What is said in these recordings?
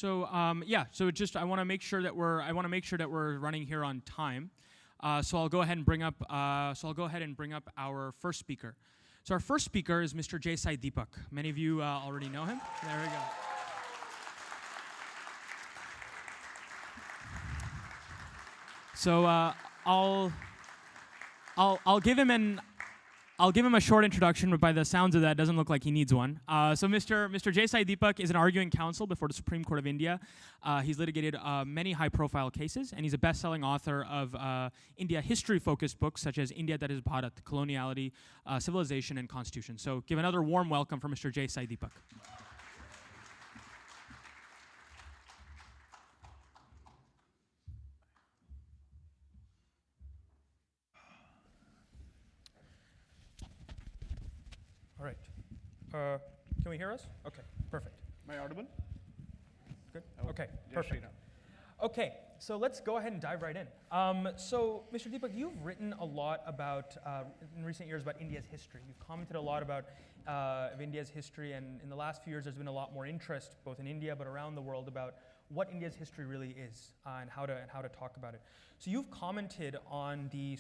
Yeah, so just I want to make sure that we're running here on time. So I'll go ahead and bring up our first speaker. So our first speaker is Mr. Deepak. Many of you already know him. There we go. So I'll give him a short introduction, but by the sounds of that, it doesn't look like he needs one. So Mr. Deepak is an arguing counsel before the Supreme Court of India. He's litigated many high-profile cases, and he's a best-selling author of India history-focused books such as India that is Bhara, Coloniality, Civilization, and Constitution. So give another warm welcome for Mr. Deepak. All right. Can we hear us? Okay, perfect. Am I audible? Good. Okay, perfect. Okay, so let's go ahead and dive right in. So, Mr. Deepak, you've written a lot about, in recent years, about India's history. You've commented a lot about India's history, and in the last few years, there's been a lot more interest, both in India but around the world, about what India's history really is and how to talk about it. So you've commented on the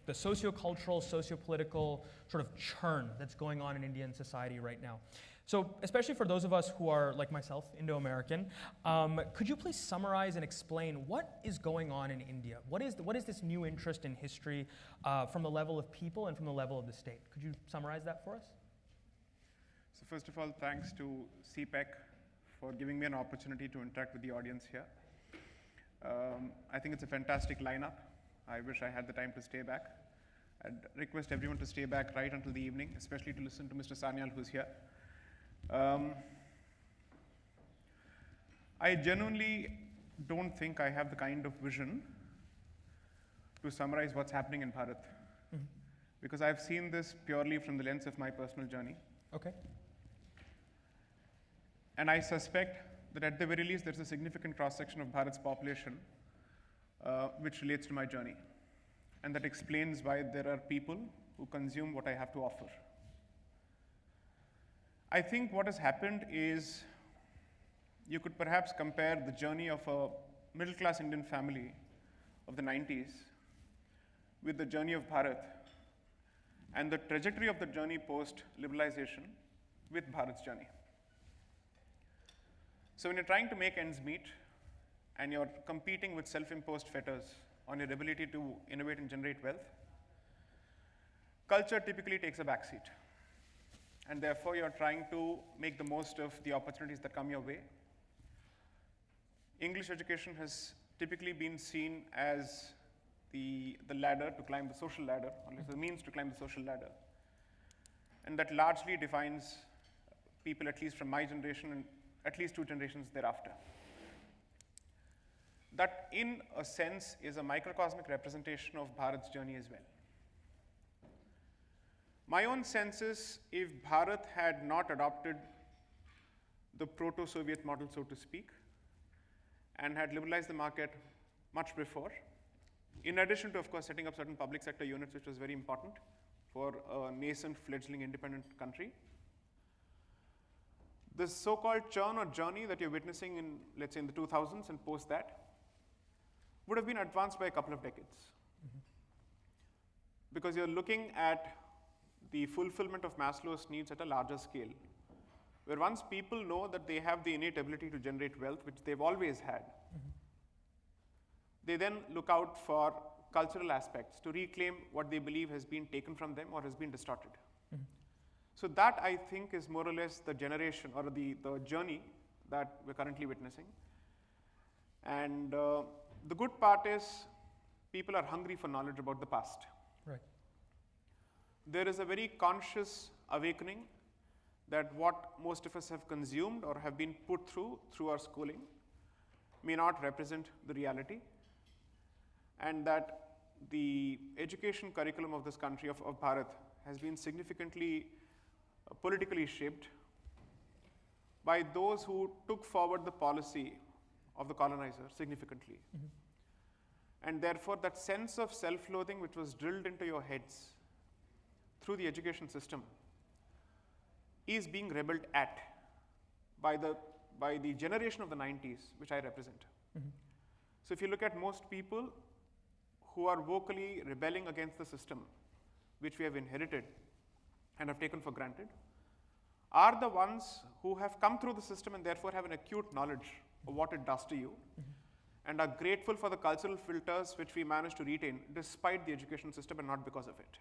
sociocultural, sociopolitical sort of churn that's going on in Indian society right now. So especially for those of us who are, like myself, Indo-American, could you please summarize and explain what is going on in India? What is this new interest in history from the level of people and from the level of the state? Could you summarize that for us? So first of all, thanks to SIPEC for giving me an opportunity to interact with the audience here. I think it's a fantastic lineup. I wish I had the time to stay back. I'd request everyone to stay back right until the evening, especially to listen to Mr. Sanyal, who's here. I genuinely don't think I have the kind of vision to summarize what's happening in Bharat, because I've seen this purely from the lens of my personal journey. Okay. And I suspect that at the very least, there's a significant cross-section of Bharat's population which relates to my journey. And that explains why there are people who consume what I have to offer. I think what has happened is you could perhaps compare the journey of a middle-class Indian family of the 90s with the journey of Bharat and the trajectory of the journey post-liberalization with Bharat's journey. So when you're trying to make ends meet and you're competing with self-imposed fetters on your ability to innovate and generate wealth, culture typically takes a backseat. And therefore, you're trying to make the most of the opportunities that come your way. English education has typically been seen as the ladder to climb the social ladder, or the means to climb the social ladder. And that largely defines people, at least from my generation, and at least 2 generations thereafter. That, in a sense, is a microcosmic representation of Bharat's journey as well. My own sense is, if Bharat had not adopted the proto-Soviet model, so to speak, and had liberalized the market much before, in addition to, of course, setting up certain public sector units, which was very important for a nascent, fledgling, independent country, this so-called churn or journey that you're witnessing in, let's say, in the 2000s and post that, would have been advanced by a couple of decades. Because you're looking at the fulfillment of Maslow's needs at a larger scale, where once people know that they have the innate ability to generate wealth, which they've always had, they then look out for cultural aspects to reclaim what they believe has been taken from them or has been distorted. So that, I think, is more or less the generation or the journey that we're currently witnessing. And the good part is people are hungry for knowledge about the past. Right. There is a very conscious awakening that what most of us have consumed or have been put through our schooling may not represent the reality, and that the education curriculum of this country, of Bharat, has been significantly politically shaped by those who took forward the policy of the colonizer significantly. And therefore, that sense of self-loathing which was drilled into your heads through the education system is being rebelled at by the by the generation of the 90s, which I represent. So if you look at most people who are vocally rebelling against the system, which we have inherited and have taken for granted, are the ones who have come through the system and therefore have an acute knowledge of what it does to you, and are grateful for the cultural filters which we managed to retain despite the education system and not because of it.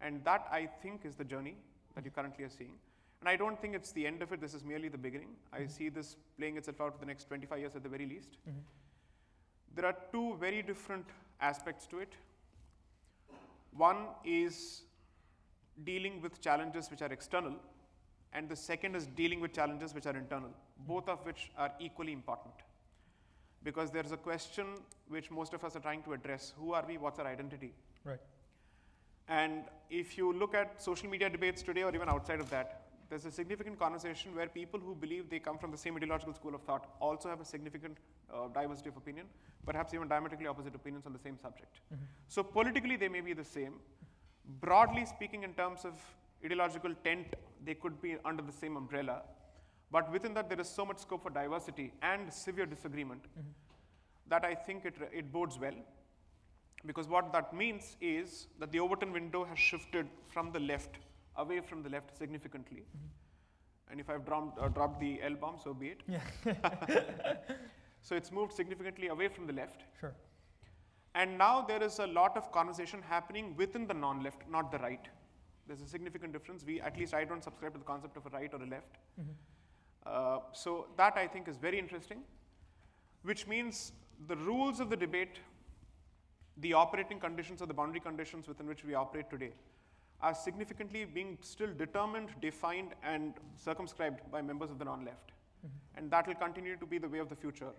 And that, I think, is the journey that you currently are seeing. And I don't think it's the end of it. This is merely the beginning. I see this playing itself out for the next 25 years at the very least. There are two very different aspects to it. One is dealing with challenges which are external, and the second is dealing with challenges which are internal, both of which are equally important. Because there's a question which most of us are trying to address: who are we? What's our identity? Right. And if you look at social media debates today, or even outside of that, there's a significant conversation where people who believe they come from the same ideological school of thought also have a significant diversity of opinion, perhaps even diametrically opposite opinions on the same subject. So politically, they may be the same. Broadly speaking, in terms of ideological tent, they could be under the same umbrella. But within that, there is so much scope for diversity and severe disagreement that I think it bodes well. Because what that means is that the Overton window has shifted from the left, away from the left significantly. And if I've dropped the L-bomb, so be it. Yeah. So it's moved significantly away from the left. Sure. And now there is a lot of conversation happening within the non-left, not the right. There's a significant difference. At least I don't subscribe to the concept of a right or a left. So that, I think, is very interesting, which means the rules of the debate, the operating conditions or the boundary conditions within which we operate today, are significantly being still determined, defined, and circumscribed by members of the non-left. And that will continue to be the way of the future,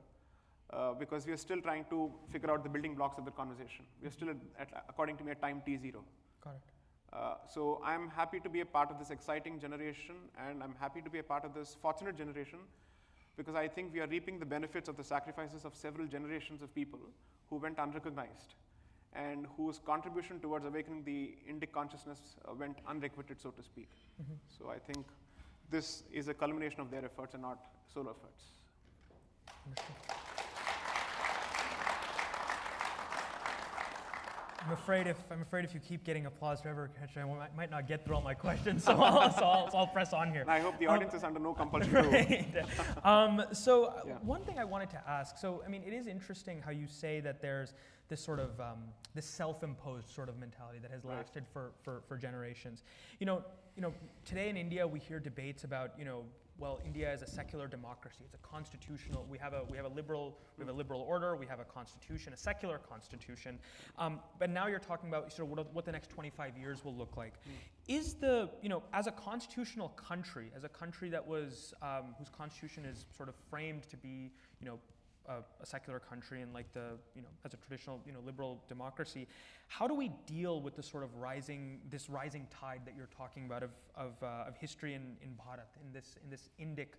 because we are still trying to figure out the building blocks of the conversation. We are still, according to me, at time T0. Got it. So I'm happy to be a part of this exciting generation, and I'm happy to be a part of this fortunate generation, because I think we are reaping the benefits of the sacrifices of several generations of people who went unrecognized, and whose contribution towards awakening the Indic consciousness went unrequited, so to speak. So I think this is a culmination of their efforts and not solo efforts. Understood. I'm afraid if you keep getting applause forever, I might not get through all my questions, so I'll press on here. And I hope the audience is under no compulsion right. to. One thing I wanted to ask, so I mean, it is interesting how you say that there's this sort of this self-imposed sort of mentality that has lasted for generations. You know, today in India we hear debates about, well, India is a secular democracy. It's a constitutional. We have a liberal order. We have a constitution, a secular constitution. But now you're talking about sort of what the next 25 years will look like. Is as a constitutional country, as a country that was whose constitution is sort of framed to be, a secular country and like as a traditional liberal democracy, how do we deal with the sort of rising tide that you're talking about of history in Bharat, in this Indic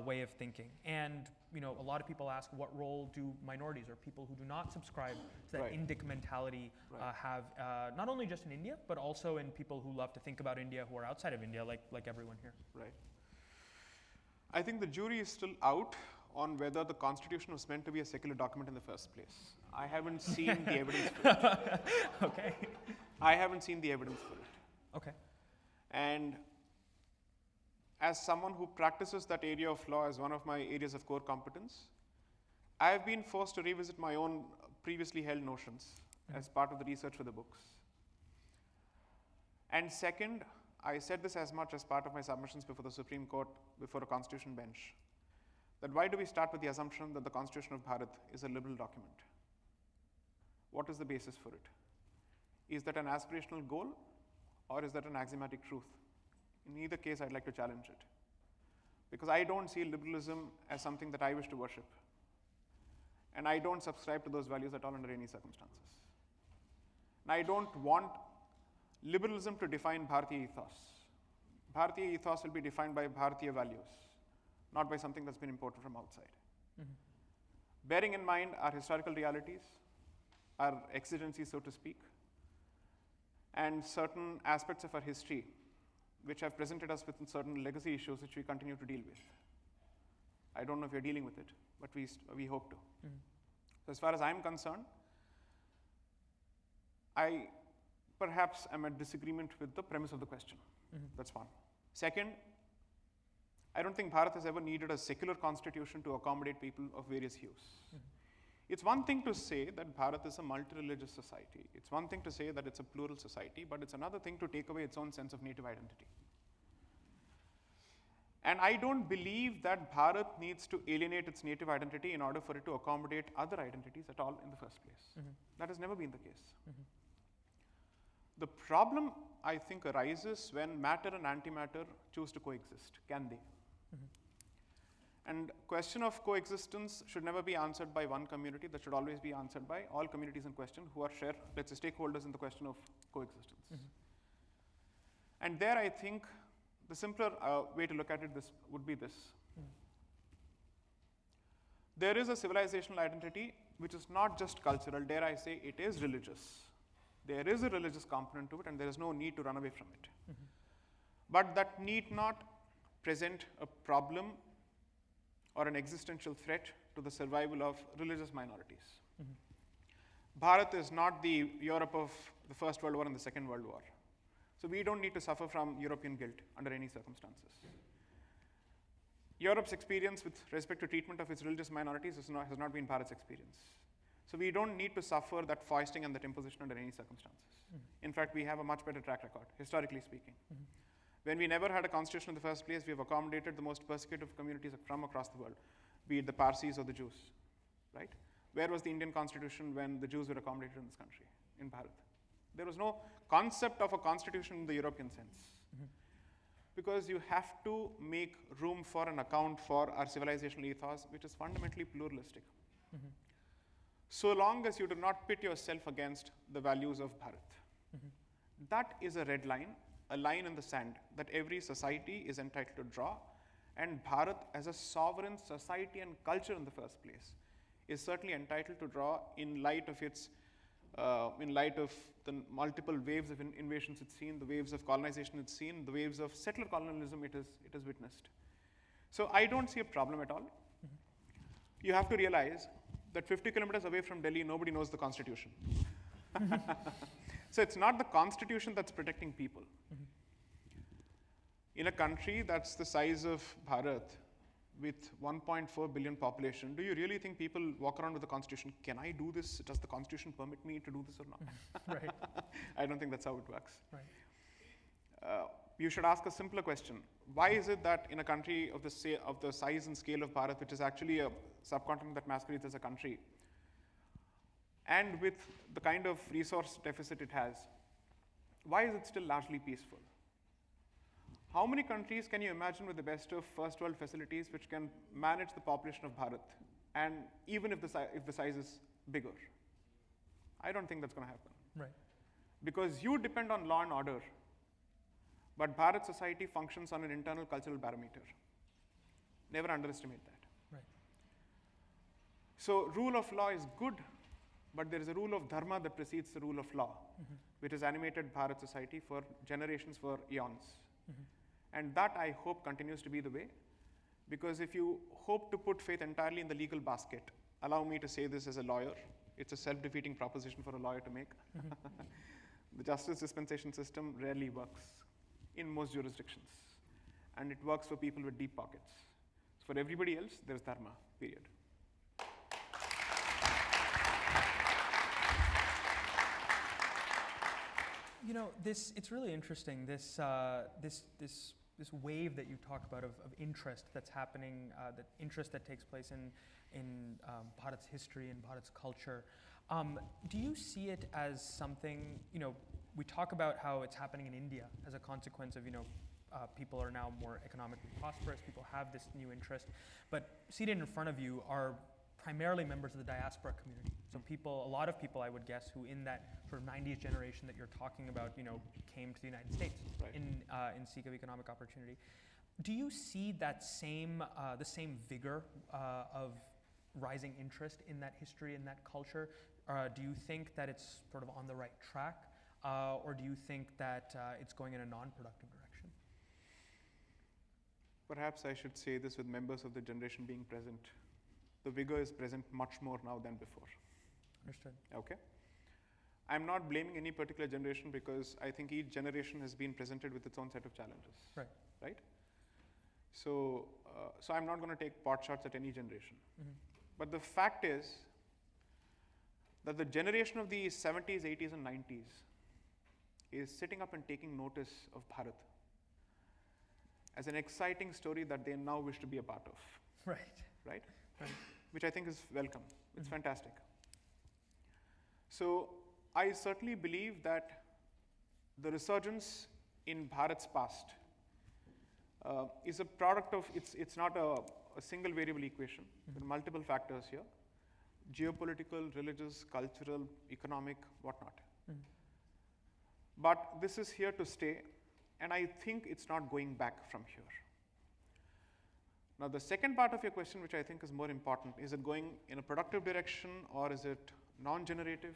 way of thinking? And a lot of people ask, what role do minorities or people who do not subscribe to that Indic mentality have, not only just in India but also in people who love to think about India who are outside of India, like everyone here? Right. I think the jury is still out on whether the Constitution was meant to be a secular document in the first place. I haven't seen the evidence for it. Okay. I haven't seen the evidence for it. Okay. And as someone who practices that area of law as one of my areas of core competence, I have been forced to revisit my own previously held notions as part of the research for the books. And second, I said this as much as part of my submissions before the Supreme Court, before a constitution bench, that why do we start with the assumption that the Constitution of Bharat is a liberal document? What is the basis for it? Is that an aspirational goal, or is that an axiomatic truth? In either case, I'd like to challenge it. Because I don't see liberalism as something that I wish to worship. And I don't subscribe to those values at all under any circumstances. And I don't want liberalism to define Bharatiya ethos. Bharatiya ethos will be defined by Bharatiya values, not by something that's been imported from outside. Bearing in mind our historical realities, our exigencies, so to speak, and certain aspects of our history which have presented us with certain legacy issues which we continue to deal with. I don't know if you're dealing with it, but we hope to. So as far as I'm concerned, I perhaps am at disagreement with the premise of the question. That's one. Second, I don't think Bharat has ever needed a secular constitution to accommodate people of various hues. It's one thing to say that Bharat is a multi-religious society. It's one thing to say that it's a plural society, but it's another thing to take away its own sense of native identity. And I don't believe that Bharat needs to alienate its native identity in order for it to accommodate other identities at all in the first place. That has never been the case. The problem, I think, arises when matter and antimatter choose to coexist. Can they? And question of coexistence should never be answered by one community. That should always be answered by all communities in question who are let's say, stakeholders in the question of coexistence. And there, I think, the simpler way to look at it would be this. There is a civilizational identity which is not just cultural, dare I say, it is religious. There is a religious component to it, and there is no need to run away from it. But that need not present a problem or an existential threat to the survival of religious minorities. Bharat is not the Europe of the First World War and the Second World War. So we don't need to suffer from European guilt under any circumstances. Europe's experience with respect to treatment of its religious minorities has not been Bharat's experience. So we don't need to suffer that foisting and that imposition under any circumstances. In fact, we have a much better track record, historically speaking. When we never had a constitution in the first place, we have accommodated the most persecuted communities from across the world, be it the Parsis or the Jews, right? Where was the Indian constitution when the Jews were accommodated in this country, in Bharat? There was no concept of a constitution in the European sense. Because you have to make room for an account for our civilizational ethos, which is fundamentally pluralistic. So long as you do not pit yourself against the values of Bharat. That is a red line, a line in the sand that every society is entitled to draw, and Bharat as a sovereign society and culture in the first place is certainly entitled to draw in light of its in light of the multiple waves of invasions it's seen, the waves of colonization it's seen, the waves of settler colonialism it has witnessed. So I don't see a problem at all. You have to realize that 50 kilometers away from Delhi, nobody knows the constitution. So it's not the constitution that's protecting people. In a country that's the size of Bharat, with 1.4 billion population, do you really think people walk around with the constitution? Can I do this? Does the constitution permit me to do this or not? Right. I don't think that's how it works. Right. You should ask a simpler question. Why is it that in a country of the size and scale of Bharat, which is actually a subcontinent that masquerades as a country, and with the kind of resource deficit it has, why is it still largely peaceful? How many countries can you imagine with the best of first world facilities which can manage the population of Bharat, and even if the size is bigger? I don't think that's going to happen. Right. Because you depend on law and order, but Bharat society functions on an internal cultural barometer. Never underestimate that. Right. So rule of law is good, but there is a rule of dharma that precedes the rule of law, which has animated Bharat society for generations, for eons. And that, I hope, continues to be the way, because if you hope to put faith entirely in the legal basket, allow me to say this as a lawyer, it's a self-defeating proposition for a lawyer to make. The justice dispensation system rarely works in most jurisdictions, and it works for people with deep pockets. For everybody else, there's dharma, period. You know, it's really interesting, this wave that you talk about of interest that's happening, that interest that takes place in Bharat's history and Bharat's culture. Do you see it as something, we talk about how it's happening in India as a consequence of, people are now more economically prosperous, people have this new interest, but seated in front of you are primarily members of the diaspora community. So a lot of people, I would guess, who in that sort of 90s generation that you're talking about, came to the United States right. in seek of economic opportunity. Do you see that the same vigor of rising interest in that history, in that culture? Do you think that it's sort of on the right track, or do you think that it's going in a non-productive direction? perhaps I should say this with members of the generation being present. The vigor is present much more now than before. Understood. Okay? I'm not blaming any particular generation because I think each generation has been presented with its own set of challenges. Right. Right? So, so I'm not going to take pot shots at any generation. But the fact is that the generation of the 70s, 80s, and 90s is sitting up and taking notice of Bharat as an exciting story that they now wish to be a part of. Right. Right? Which I think is welcome. It's fantastic. So I certainly believe that the resurgence in Bharat's past is a product of, it's not a single variable equation. There are multiple factors here: geopolitical, religious, cultural, economic, whatnot. But this is here to stay, and I think it's not going back from here. Now, the second part of your question, which I think is more important, is it going in a productive direction or is it non-generative?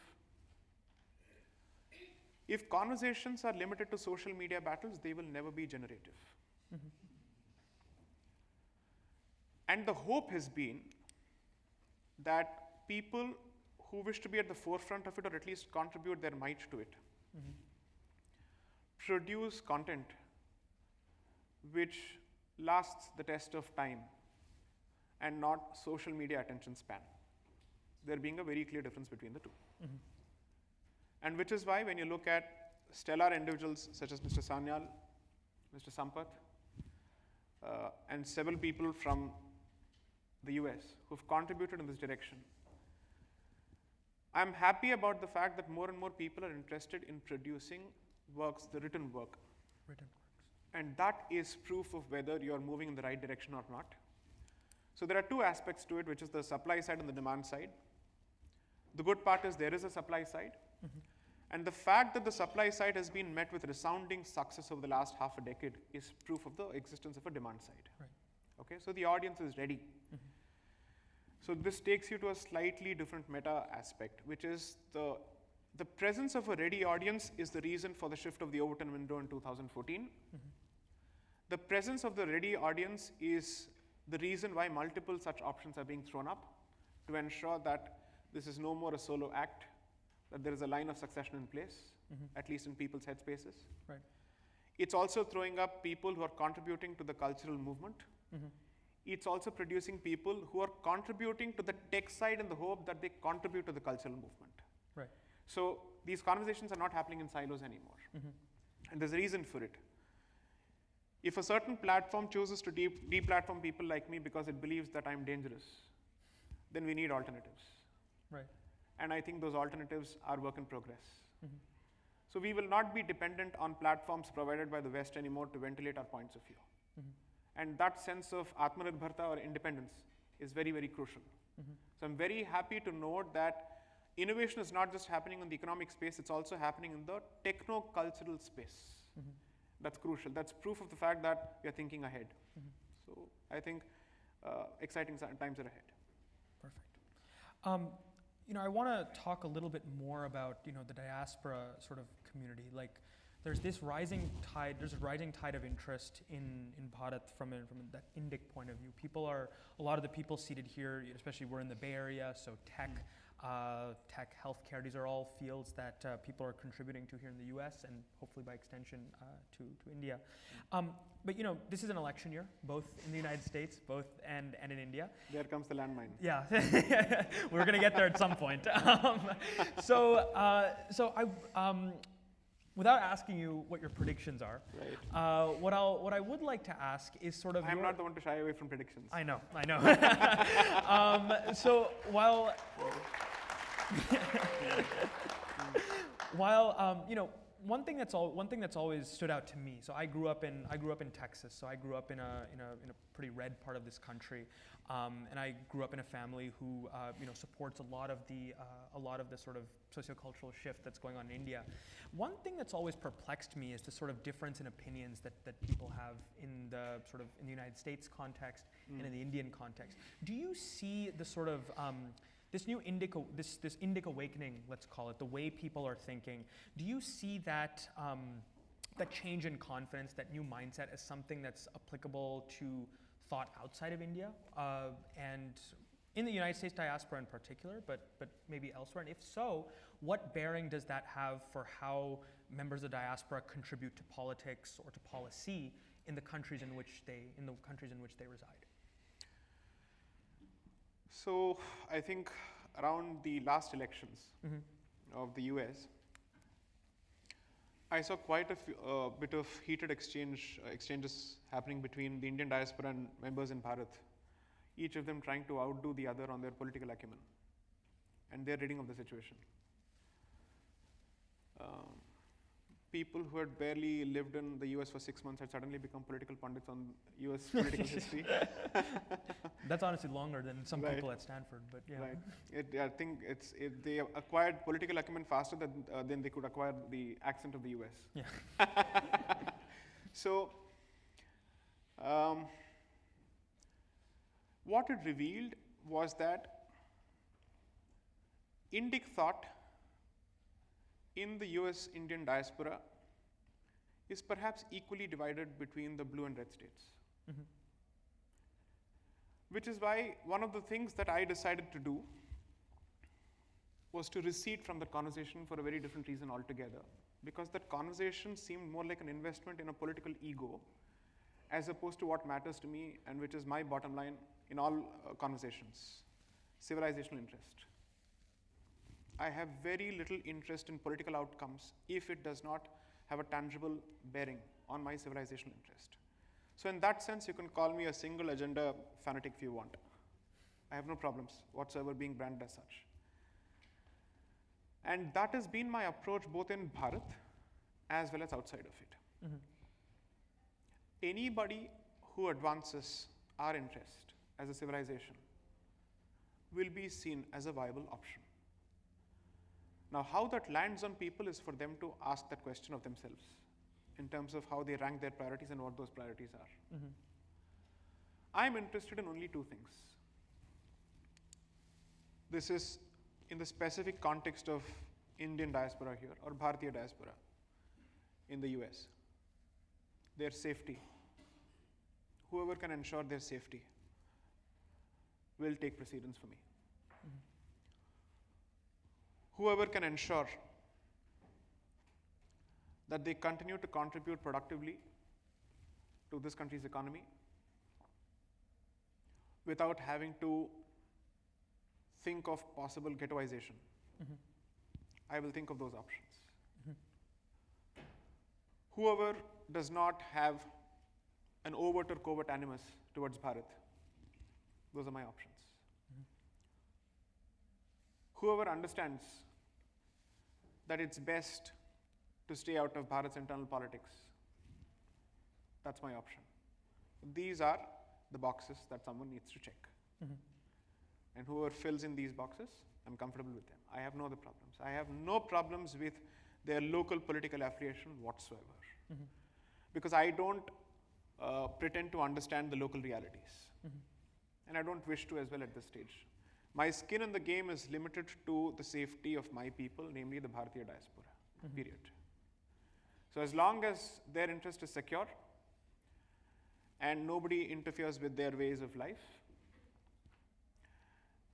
If conversations are limited to social media battles, they will never be generative. And the hope has been that people who wish to be at the forefront of it, or at least contribute their might to it, produce content which lasts the test of time and not social media attention span. There being a very clear difference between the two. And which is why when you look at stellar individuals such as Mr. Sanyal, Mr. Sampath, and several people from the US who've contributed in this direction, I'm happy about the fact that more and more people are interested in producing works, the written work. And that is proof of whether you're moving in the right direction or not. So there are two aspects to it, which is the supply side and the demand side. The good part is there is a supply side. And the fact that the supply side has been met with resounding success over the last half a decade is proof of the existence of a demand side. Right. Okay, so the audience is ready. So this takes you to a slightly different meta aspect, which is the presence of a ready audience is the reason for the shift of the Overton window in 2014. The presence of the ready audience is the reason why multiple such options are being thrown up to ensure that this is no more a solo act, that there is a line of succession in place, at least in people's headspaces. Right. It's also throwing up people who are contributing to the cultural movement. It's also producing people who are contributing to the tech side in the hope that they contribute to the cultural movement. Right. So these conversations are not happening in silos anymore. And there's a reason for it. If a certain platform chooses to deplatform people like me because it believes that I'm dangerous, then we need alternatives. Right. And I think those alternatives are work in progress. So we will not be dependent on platforms provided by the West anymore to ventilate our points of view. And that sense of Atmanirbharta or independence is very, very crucial. So I'm very happy to note that innovation is not just happening in the economic space, it's also happening in the techno-cultural space. That's crucial. That's proof of the fact that we are thinking ahead. So I think exciting times are ahead. Perfect. You know, I want to talk a little bit more about, you know, the diaspora sort of community. Like, there's this rising tide. There's a rising tide of interest in Bharat from that Indic point of view. A lot of the people seated here, especially we're in the Bay Area, so tech, healthcare. These are all fields that people are contributing to here in the U.S. and hopefully by extension to India. But you know, this is an election year, both in the United States, and in India. There comes the landmine. Yeah, we're gonna get there at some point. Without asking you what your predictions are, right. What I would like to ask is sort of. I'm not the one to shy away from predictions. I know. So while you know, one thing that's always stood out to me. So I grew up in Texas. So I grew up in a pretty red part of this country, and I grew up in a family who you know, supports a lot of the sort of sociocultural shift that's going on in India. One thing that's always perplexed me is the sort of difference in opinions that people have in the United States context and in the Indian context. Do you see the sort of this new Indic awakening, let's call it, the way people are thinking? Do you see that that change in confidence, that new mindset as something that's applicable to thought outside of India and in the United States diaspora in particular, but maybe elsewhere? And if so, what bearing does that have for how members of the diaspora contribute to politics or to policy in the countries in which they reside? So I think around the last elections of the US, I saw quite a bit of heated exchanges happening between the Indian diaspora and members in Bharat, each of them trying to outdo the other on their political acumen and their reading of the situation. People who had barely lived in the US for 6 months had suddenly become political pundits on US political history. That's honestly longer than some Right. people at Stanford, but yeah. Right. I think they acquired political acumen faster than they could acquire the accent of the US. Yeah. So, what it revealed was that Indic thought in the US Indian diaspora is perhaps equally divided between the blue and red states. Which is why one of the things that I decided to do was to recede from that conversation for a very different reason altogether, because that conversation seemed more like an investment in a political ego as opposed to what matters to me and which is my bottom line in all conversations: civilizational interest. I have very little interest in political outcomes if it does not have a tangible bearing on my civilizational interest. So in that sense, you can call me a single agenda fanatic if you want. I have no problems whatsoever being branded as such. And that has been my approach both in Bharat as well as outside of it. Anybody who advances our interest as a civilization will be seen as a viable option. Now, how that lands on people is for them to ask that question of themselves in terms of how they rank their priorities and what those priorities are. I'm interested in only two things. This is in the specific context of Indian diaspora here, or Bharatiya diaspora in the US. Their safety. Whoever can ensure their safety will take precedence for me. Whoever can ensure that they continue to contribute productively to this country's economy without having to think of possible ghettoization, I will think of those options. Whoever does not have an overt or covert animus towards Bharat, those are my options. Whoever understands that it's best to stay out of Bharat's internal politics, that's my option. These are the boxes that someone needs to check. And whoever fills in these boxes, I'm comfortable with them. I have no other problems. I have no problems with their local political affiliation whatsoever. Because I don't pretend to understand the local realities. And I don't wish to as well at this stage. My skin in the game is limited to the safety of my people, namely the Bharatiya diaspora, period. So as long as their interest is secure and nobody interferes with their ways of life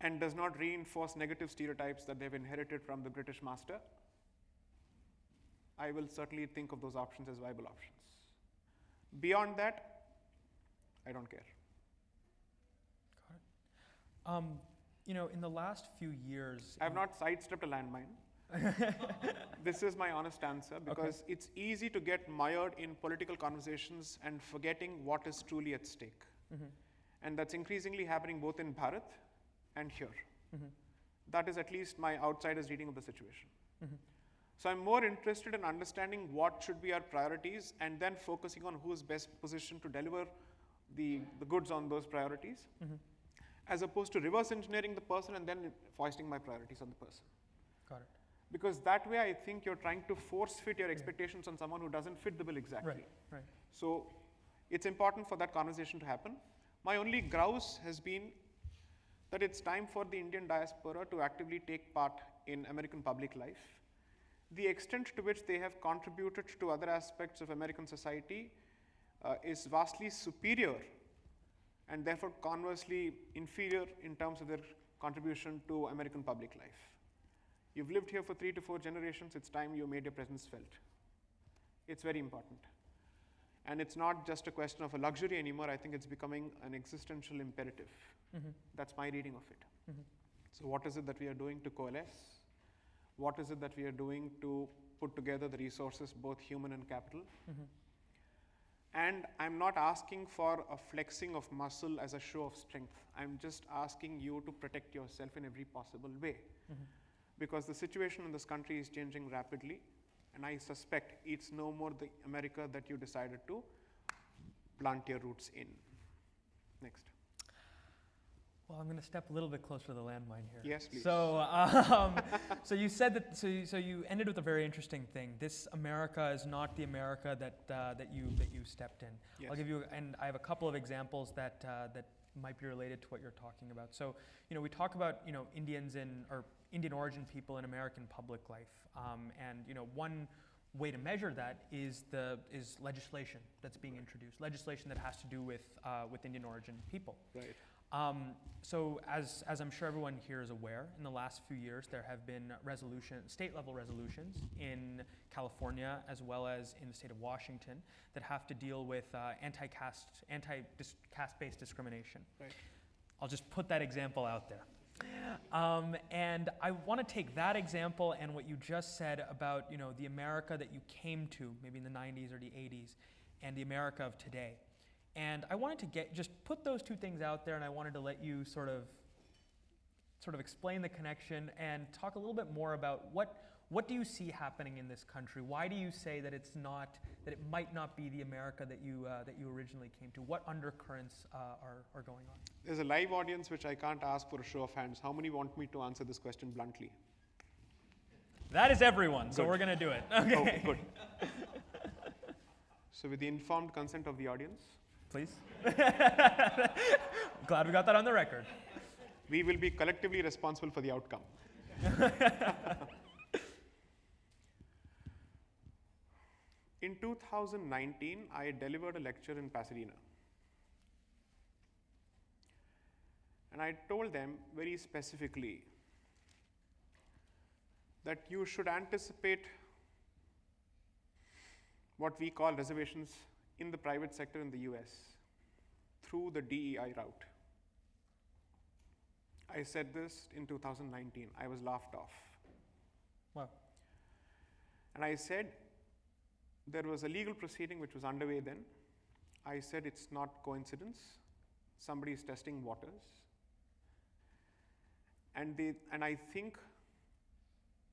and does not reinforce negative stereotypes that they've inherited from the British master, I will certainly think of those options as viable options. Beyond that, I don't care. Got it. You know, in the last few years, I have not sidestepped a landmine. This is my honest answer, because it's easy to get mired in political conversations and forgetting what is truly at stake. And that's increasingly happening both in Bharat and here. That is at least my outsider's reading of the situation. So I'm more interested in understanding what should be our priorities and then focusing on who's best positioned to deliver the goods on those priorities, as opposed to reverse engineering the person and then foisting my priorities on the person. Got it. Because that way I think you're trying to force fit your expectations on someone who doesn't fit the bill exactly. Right. So it's important for that conversation to happen. My only grouse has been that it's time for the Indian diaspora to actively take part in American public life, the extent to which they have contributed to other aspects of American society is vastly superior and therefore conversely inferior in terms of their contribution to American public life. You've lived here for 3 to 4 generations, it's time you made your presence felt. It's very important. And it's not just a question of a luxury anymore, I think it's becoming an existential imperative. That's my reading of it. So what is it that we are doing to coalesce? What is it that we are doing to put together the resources, both human and capital? And I'm not asking for a flexing of muscle as a show of strength. I'm just asking you to protect yourself in every possible way. Because the situation in this country is changing rapidly, and I suspect it's no more the America that you decided to plant your roots in. Next. Well, I'm going to step a little bit closer to the landmine here. Yes, please. So, so you said that. So you ended with a very interesting thing. This America is not the America that you stepped in. Yes. I'll give you, and I have a couple of examples that might be related to what you're talking about. So, we talk about Indians or Indian origin people in American public life, and one way to measure that is legislation that's being introduced, legislation that has to do with Indian origin people. Right. So as I'm sure everyone here is aware, in the last few years there have been state-level resolutions in California as well as in the state of Washington that have to deal with caste-based discrimination. Right. I'll just put that example out there. And I want to take that example and what you just said about the America that you came to maybe in the 90s or the 80s and the America of today. And I wanted to just put those two things out there, and I wanted to let you sort of explain the connection and talk a little bit more about what do you see happening in this country? Why do you say that it might not be the America that you originally came to? What undercurrents are going on? There's a live audience which I can't ask for a show of hands. How many want me to answer this question bluntly? That is everyone, so we're going to do it. Okay. Okay, good. So with the informed consent of the audience, please. Glad we got that on the record. We will be collectively responsible for the outcome. In 2019, I delivered a lecture in Pasadena. And I told them very specifically that you should anticipate what we call reservations in the private sector in the US through the DEI route. I said this in 2019. I was laughed off. Wow. And I said there was a legal proceeding which was underway then. I said it's not coincidence. Somebody is testing waters. And I think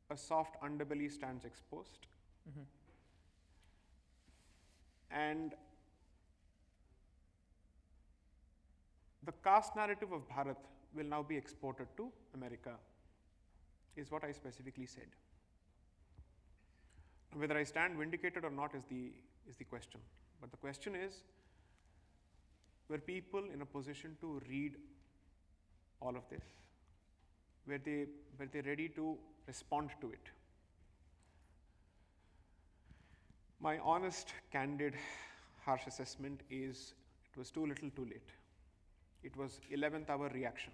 a soft underbelly stands exposed. And the caste narrative of Bharat will now be exported to America, is what I specifically said. Whether I stand vindicated or not is the question. But the question is, were people in a position to read all of this? Were they ready to respond to it? My honest, candid, harsh assessment is it was too little, too late. It was 11th hour reaction.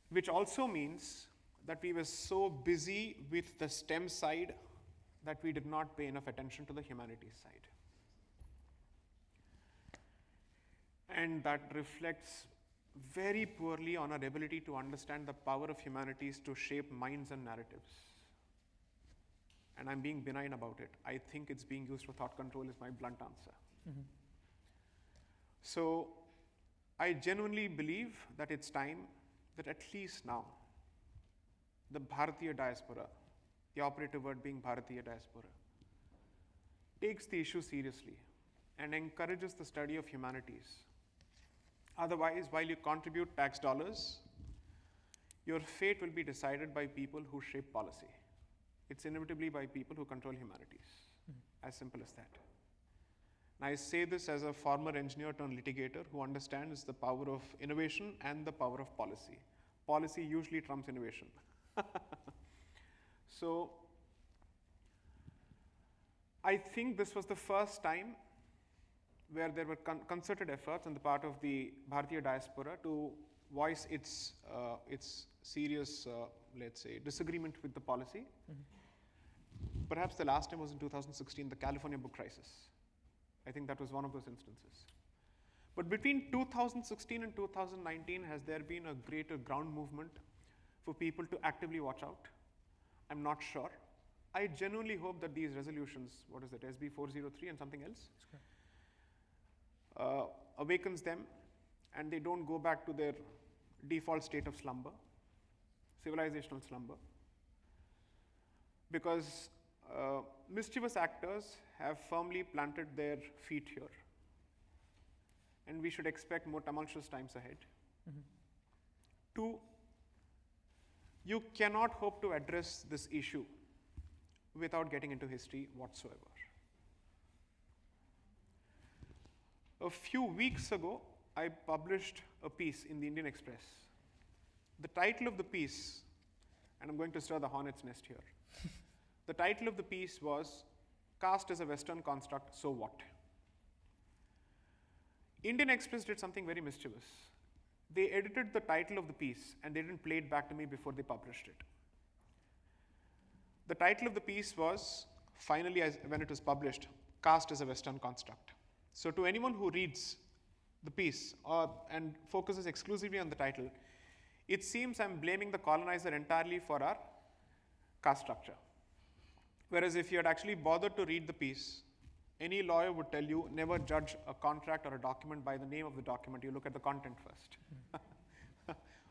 Which also means that we were so busy with the STEM side that we did not pay enough attention to the humanities side. And that reflects very poorly on our ability to understand the power of humanities to shape minds and narratives. And I'm being benign about it. I think it's being used for thought control is my blunt answer. So I genuinely believe that it's time that at least now, the Bharatiya diaspora, the operative word being Bharatiya diaspora, takes the issue seriously and encourages the study of humanities. Otherwise, while you contribute tax dollars, your fate will be decided by people who shape policy. It's inevitably by people who control humanities. As simple as that. And I say this as a former engineer turned litigator who understands the power of innovation and the power of policy. Policy usually trumps innovation. So I think this was the first time where there were concerted efforts on the part of the Bharatiya diaspora to voice its serious, let's say, disagreement with the policy. Perhaps the last time was in 2016, the California book crisis. I think that was one of those instances. But between 2016 and 2019, has there been a greater ground movement for people to actively watch out? I'm not sure. I genuinely hope that these resolutions, what is it, SB 403 and something else, awakens them and they don't go back to their default state of slumber, civilizational slumber. Because mischievous actors have firmly planted their feet here. And we should expect more tumultuous times ahead. Two, you cannot hope to address this issue without getting into history whatsoever. A few weeks ago, I published a piece in the Indian Express. The title of the piece, and I'm going to stir the hornet's nest here. The title of the piece was, "Caste is a Western Construct, so what?" Indian Express did something very mischievous. They edited the title of the piece and they didn't play it back to me before they published it. The title of the piece was, finally, when it was published, "Caste is a Western Construct." So to anyone who reads the piece and focuses exclusively on the title, it seems I'm blaming the colonizer entirely for our caste structure. Whereas if you had actually bothered to read the piece, any lawyer would tell you never judge a contract or a document by the name of the document. You look at the content first.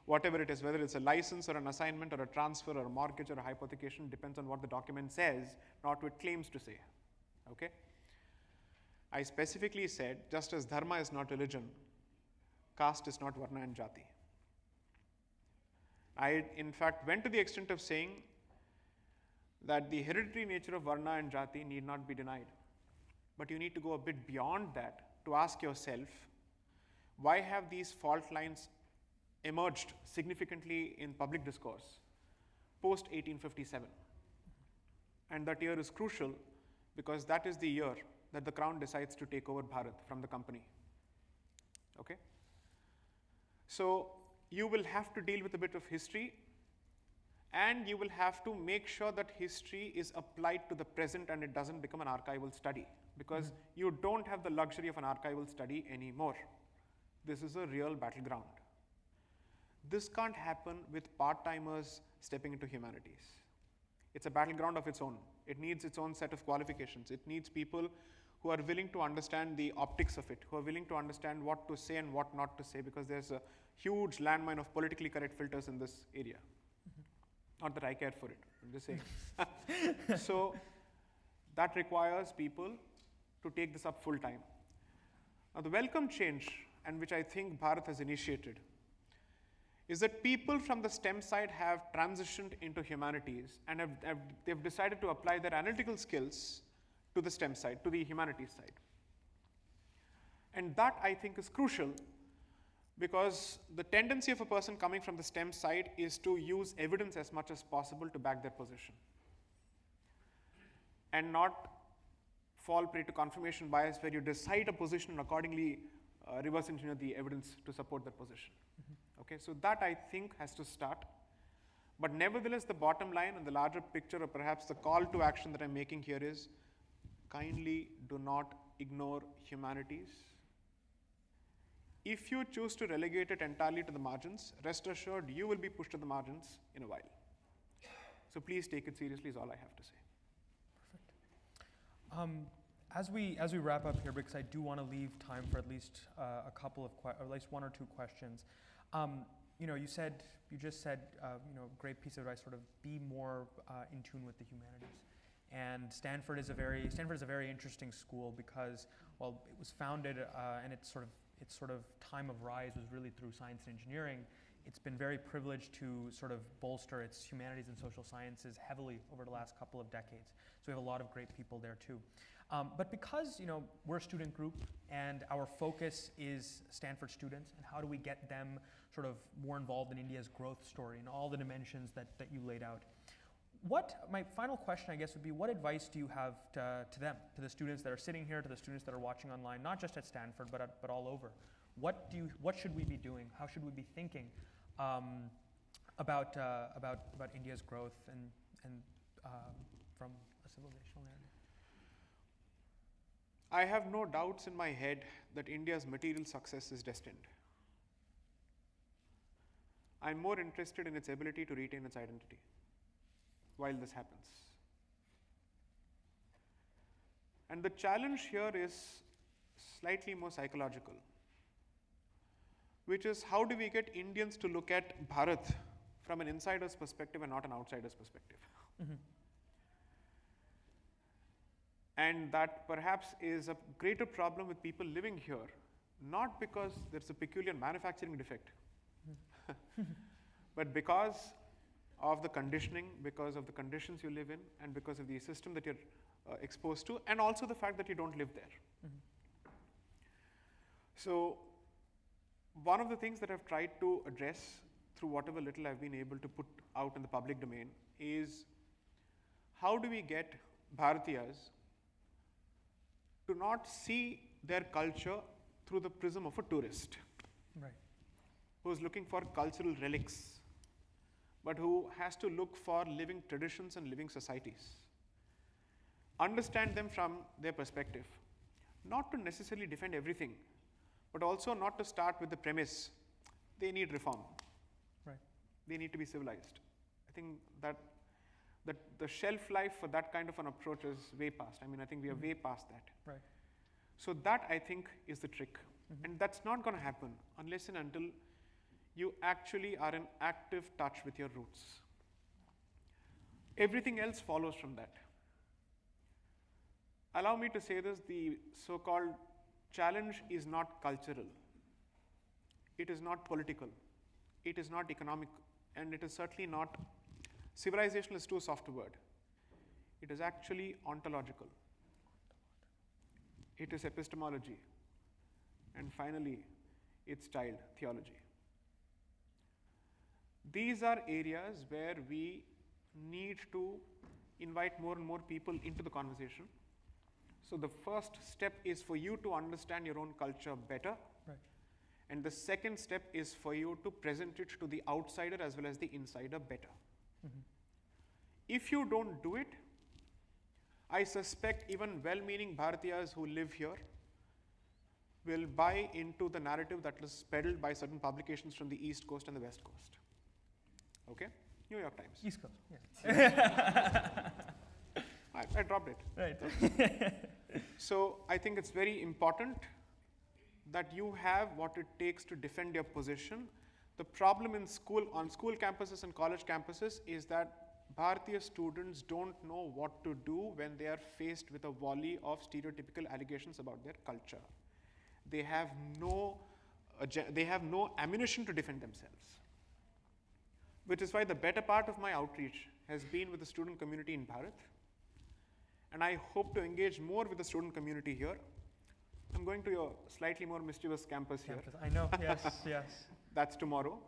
Whatever it is, whether it's a license or an assignment or a transfer or a mortgage or a hypothecation, depends on what the document says, not what it claims to say. Okay? I specifically said, just as dharma is not religion, caste is not varna and jati. I, in fact, went to the extent of saying that the hereditary nature of varna and jati need not be denied. But you need to go a bit beyond that to ask yourself, why have these fault lines emerged significantly in public discourse post 1857? And that year is crucial because that is the year that the crown decides to take over Bharat from the company. Okay? So you will have to deal with a bit of history, and you will have to make sure that history is applied to the present and it doesn't become an archival study, because you don't have the luxury of an archival study anymore. This is a real battleground. This can't happen with part-timers stepping into humanities. It's a battleground of its own. It needs its own set of qualifications. It needs people who are willing to understand the optics of it, who are willing to understand what to say and what not to say, because there's a huge landmine of politically correct filters in this area. Not that I care for it, I'm just saying. So that requires people to take this up full time. Now the welcome change, and which I think Bharat has initiated, is that people from the STEM side have transitioned into humanities and they've decided to apply their analytical skills to the STEM side, to the humanities side. And that, I think, is crucial, because the tendency of a person coming from the STEM side is to use evidence as much as possible to back their position and not fall prey to confirmation bias, where you decide a position and accordingly reverse engineer the evidence to support that position. Okay, so that, I think, has to start. But nevertheless, the bottom line and the larger picture, or perhaps the call to action that I'm making here is, kindly do not ignore humanities. If you choose to relegate it entirely to the margins, rest assured you will be pushed to the margins in a while. So please take it seriously is all I have to say. Perfect. As we wrap up here, because I do want to leave time for at least a couple of, or at least one or two questions. You know, you just said, you know, great piece of advice, sort of be more in tune with the humanities. And Stanford is a very interesting school because, well, it was founded and its sort of time of rise was really through science and engineering. It's been very privileged to sort of bolster its humanities and social sciences heavily over the last couple of decades. So we have a lot of great people there too. But because, you know, we're a student group and our focus is Stanford students and how do we get them sort of more involved in India's growth story and all the dimensions that you laid out, My final question, I guess, would be, what advice do you have to them, to the students that are sitting here, to the students that are watching online, not just at Stanford, but all over? What should we be doing? How should we be thinking about India's growth and from a civilizational narrative? I have no doubts in my head that India's material success is destined. I'm more interested in its ability to retain its identity while this happens. And the challenge here is slightly more psychological, which is how do we get Indians to look at Bharat from an insider's perspective and not an outsider's perspective? Mm-hmm. And that perhaps is a greater problem with people living here, not because there's a peculiar manufacturing defect, but because of the conditioning, because of the conditions you live in, and because of the system that you're exposed to, and also the fact that you don't live there. Mm-hmm. So one of the things that I've tried to address through whatever little I've been able to put out in the public domain is how do we get Bharatiyas to not see their culture through the prism of a tourist, right, who's looking for cultural relics, but who has to look for living traditions and living societies. Understand them from their perspective, not to necessarily defend everything, but also not to start with the premise, they need reform. right, They need to be civilized. I think that the shelf life for that kind of an approach is way past. I mean, I think we are way past that. right. So that, I think, is the trick. Mm-hmm. And that's not going to happen unless and until you actually are in active touch with your roots. Everything else follows from that. Allow me to say this, the so-called challenge is not cultural. It is not political. It is not economic. And it is certainly not, civilizational is too soft a word. It is actually ontological. It is epistemology. And finally, it's styled theology. These are areas where we need to invite more and more people into the conversation. So the first step is for you to understand your own culture better. Right. And the second step is for you to present it to the outsider as well as the insider better. Mm-hmm. If you don't do it, I suspect even well-meaning Bharatiyas who live here will buy into the narrative that was peddled by certain publications from the East Coast and the West Coast. Okay? New York Times. East Coast, yeah. I dropped it. Right. So I think it's very important that you have what it takes to defend your position. The problem in school, on school campuses and college campuses, is that Bharatiya students don't know what to do when they are faced with a volley of stereotypical allegations about their culture. They have no ammunition to defend themselves. Which is why the better part of my outreach has been with the student community in Bharat. And I hope to engage more with the student community here. I'm going to your slightly more mischievous campus here. I know, yes, yes. That's tomorrow.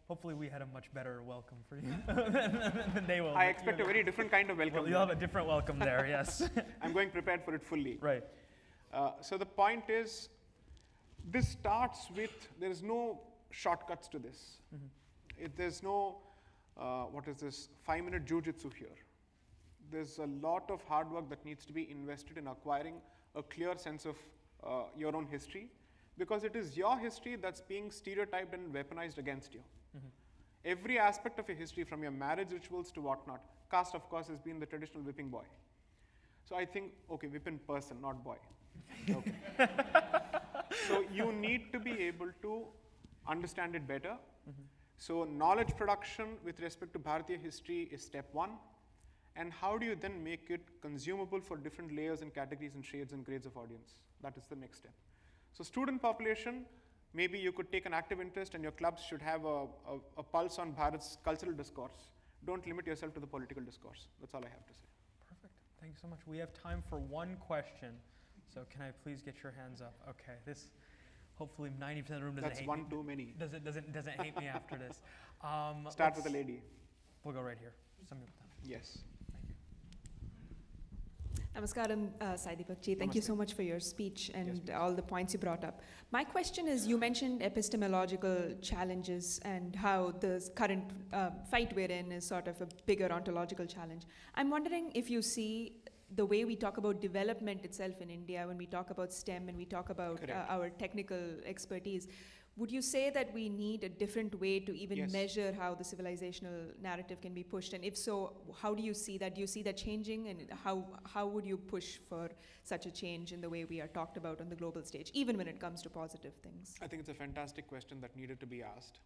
Hopefully we had a much better welcome for you than they will. I expect a very different kind of welcome. Well, you'll have a different welcome there, yes. I'm going prepared for it fully. Right. So the point is, this starts with, there is no shortcuts to this. Mm-hmm. There's no, 5-minute jujitsu here. There's a lot of hard work that needs to be invested in acquiring a clear sense of your own history, because it is your history that's being stereotyped and weaponized against you. Mm-hmm. Every aspect of your history, from your marriage rituals to whatnot, caste, of course, has been the traditional whipping boy. So I think, okay, whip in person, not boy. Okay. So you need to be able to understand it better. Mm-hmm. So knowledge production with respect to Bharatiya history is step one. And how do you then make it consumable for different layers and categories and shades and grades of audience? That is the next step. So student population, maybe you could take an active interest, and your clubs should have a pulse on Bharat's cultural discourse. Don't limit yourself to the political discourse. That's all I have to say. Perfect. Thank you so much. We have time for one question. So can I please get your hands up? Okay. This, hopefully 90% of the room doesn't That's hate one me. too many. Doesn't hate me after this. Start with a lady. We'll go right here. Some people don't. Yes. Namaskaram, Sai Deepak. Thank you so much for your speech and Yes, all the points you brought up. My question is, you mentioned epistemological challenges and how the current fight we're in is sort of a bigger ontological challenge. I'm wondering if you see the way we talk about development itself in India, when we talk about STEM and we talk about our technical expertise, would you say that we need a different way to even measure how the civilizational narrative can be pushed? And if so, how do you see that? Do you see that changing? And how would you push for such a change in the way we are talked about on the global stage, even when it comes to positive things? I think it's a fantastic question that needed to be asked.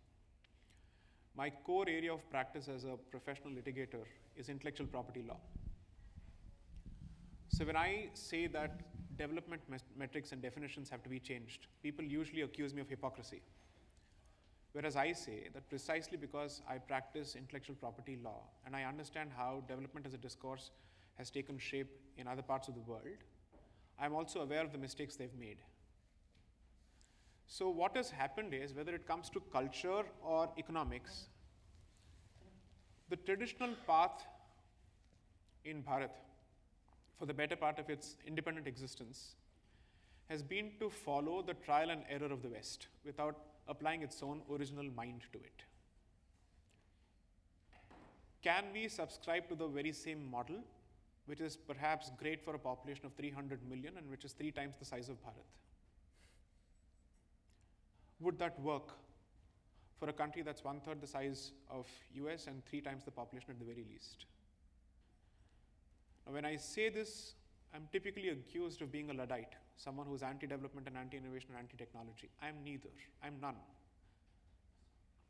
My core area of practice as a professional litigator is intellectual property law. So when I say that development metrics and definitions have to be changed, people usually accuse me of hypocrisy. Whereas I say that precisely because I practice intellectual property law and I understand how development as a discourse has taken shape in other parts of the world, I'm also aware of the mistakes they've made. So what has happened is, whether it comes to culture or economics, the traditional path in Bharat for the better part of its independent existence has been to follow the trial and error of the West without applying its own original mind to it. Can we subscribe to the very same model, which is perhaps great for a population of 300 million and which is 3 times the size of Bharat? Would that work for a country that's 1/3 the size of US and 3 times the population at the very least? Now, when I say this, I'm typically accused of being a Luddite, someone who's anti-development and anti-innovation and anti-technology. I'm neither. I'm none.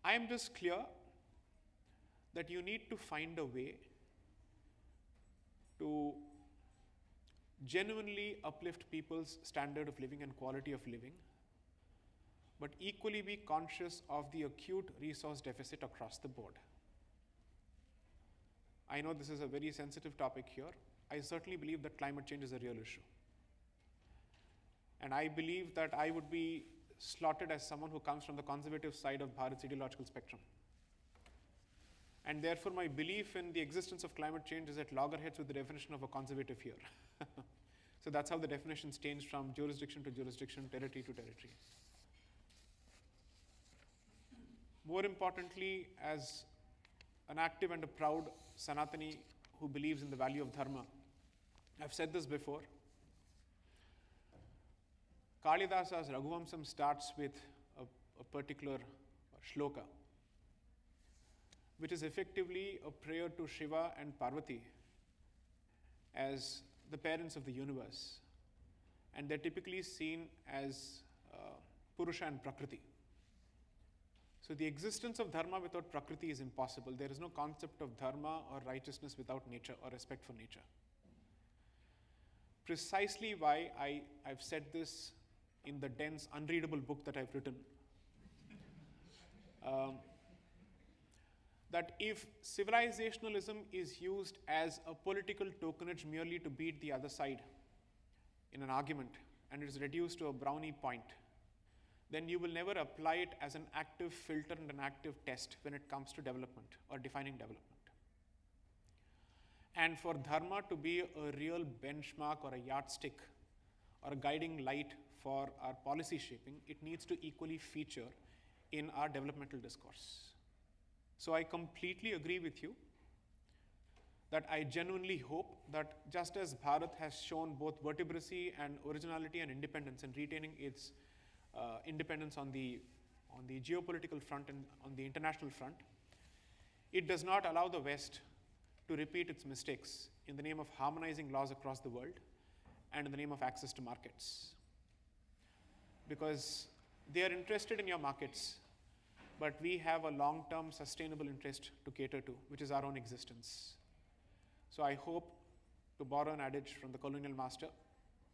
I am just clear that you need to find a way to genuinely uplift people's standard of living and quality of living, but equally be conscious of the acute resource deficit across the board. I know this is a very sensitive topic here. I certainly believe that climate change is a real issue. And I believe that I would be slotted as someone who comes from the conservative side of Bharat's ideological spectrum. And therefore, my belief in the existence of climate change is at loggerheads with the definition of a conservative here. So that's how the definitions change from jurisdiction to jurisdiction, territory to territory. More importantly, as an active and a proud Sanatani who believes in the value of dharma, I've said this before. Kalidasa's Raghuvamsam starts with a particular shloka, which is effectively a prayer to Shiva and Parvati as the parents of the universe. And they're typically seen as Purusha and Prakriti. So the existence of dharma without Prakriti is impossible. There is no concept of dharma or righteousness without nature or respect for nature. Precisely why I've said this in the dense, unreadable book that I've written, that if civilizationalism is used as a political tokenage merely to beat the other side in an argument, and it is reduced to a brownie point, then you will never apply it as an active filter and an active test when it comes to development or defining development. And for dharma to be a real benchmark or a yardstick or a guiding light for our policy shaping, it needs to equally feature in our developmental discourse. So I completely agree with you that I genuinely hope that just as Bharat has shown both vertebracy and originality and independence in retaining its independence on the geopolitical front and on the international front, it does not allow the West to repeat its mistakes in the name of harmonizing laws across the world and in the name of access to markets. Because they are interested in your markets, but we have a long-term sustainable interest to cater to, which is our own existence. So I hope, to borrow an adage from the colonial master,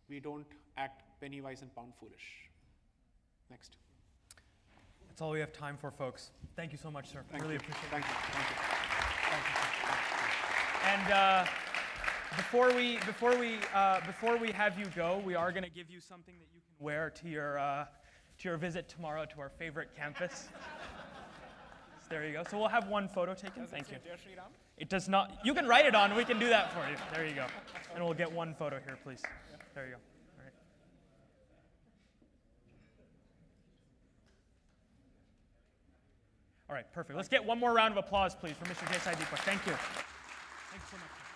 we don't act penny wise and pound foolish. Next. That's all we have time for, folks. Thank you so much, sir. Thank really you. appreciate it. Thank you. Thank you. Thank you. And before we have you go, we are going to give you something that you can wear to your visit tomorrow to our favorite campus. There you go. So we'll have one photo taken. Does it Thank say you. Jai Shri Ram? It does not. You can write it on. We can do that for you. There you go. And we'll get one photo here, please. There you go. All right. All right, perfect. Let's get one more round of applause, please, for Mr. Deepak. Thank you. Thanks so much.